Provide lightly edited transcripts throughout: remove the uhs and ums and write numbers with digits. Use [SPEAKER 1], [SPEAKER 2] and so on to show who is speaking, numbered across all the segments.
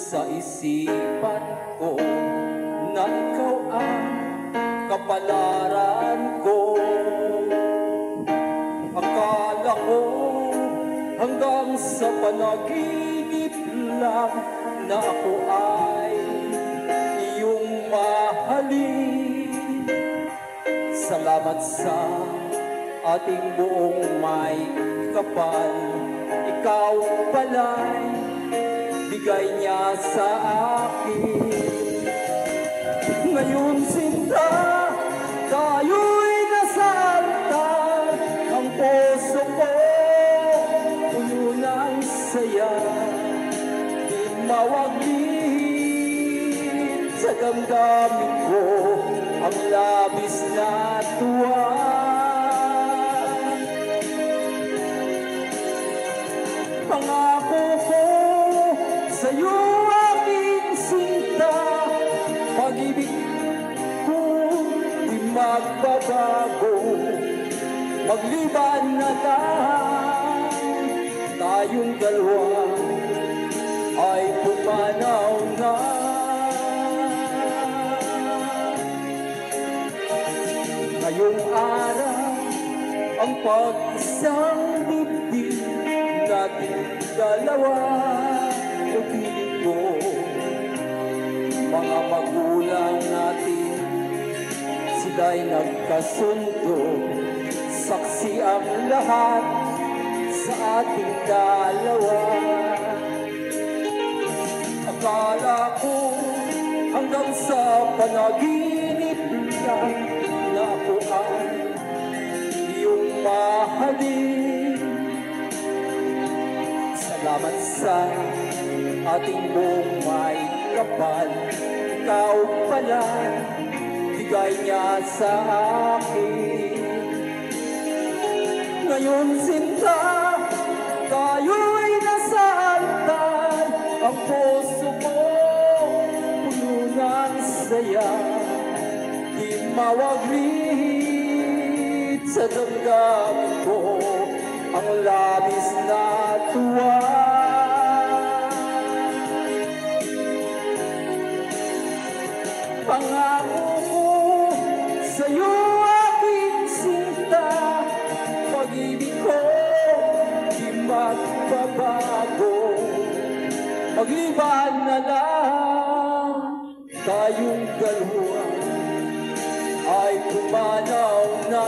[SPEAKER 1] sa isipan ko na ikaw ang kapalaran ko. Akala ko hanggang sa panaginip lang na ako ay iyong mahalin. Salamat sa ating buong may kapal, ikaw pala'y bigay niya sa akin. Ngayon sinta, tayo'y nasa altar, ang puso ko puno ng saya, di mawaglit sa damdamin ko ang labis na tuwa. Pangako ko sa'yo aking sinta, pag-ibig ko di magbabago. Magliban na lang tayong dalawa ay pumanaw na. Ngayong araw ang pag-isang dibdib natin dalawa, pag-ibig ko. Mga magulang natin, sila'y nagkasundo, saksi ang lahat sa ating dalawa. Akala ko hanggang sa panaginip lang na ako ay iyong mahalin. Salamat sa ating buong may kapal, ikaw pala bigay niya sa akin. Ngayon sinta, tayo'y nasa altar, ang puso ko puno ng saya, di mawaglit sa damdamin ko ang labis na tuwa. Pangako ko sa'yo aking sinta, pag-ibig ko di magbabago. Magliban na lang tayong dalawa ay pumanaw na.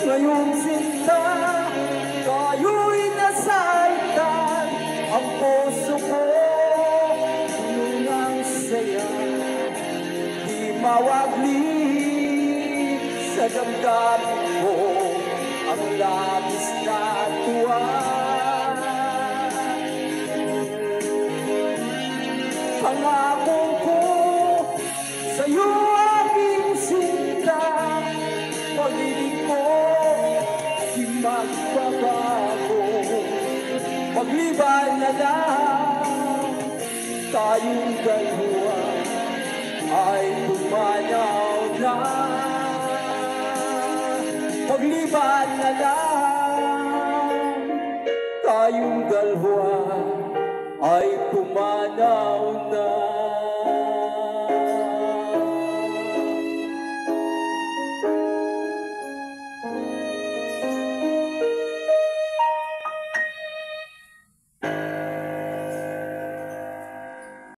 [SPEAKER 1] Ngayon sinta, tayo'y nasa altar, ang puso ko puno ng saya, di mawaglit sa damdamin ko ang labis na tuwa. Pangako ko sa'yo aking sinta, pag-ibig ko di magbabago. Magliban na lang tayong dalawa ay pumanaw na. Magliban na lang tayong dalawa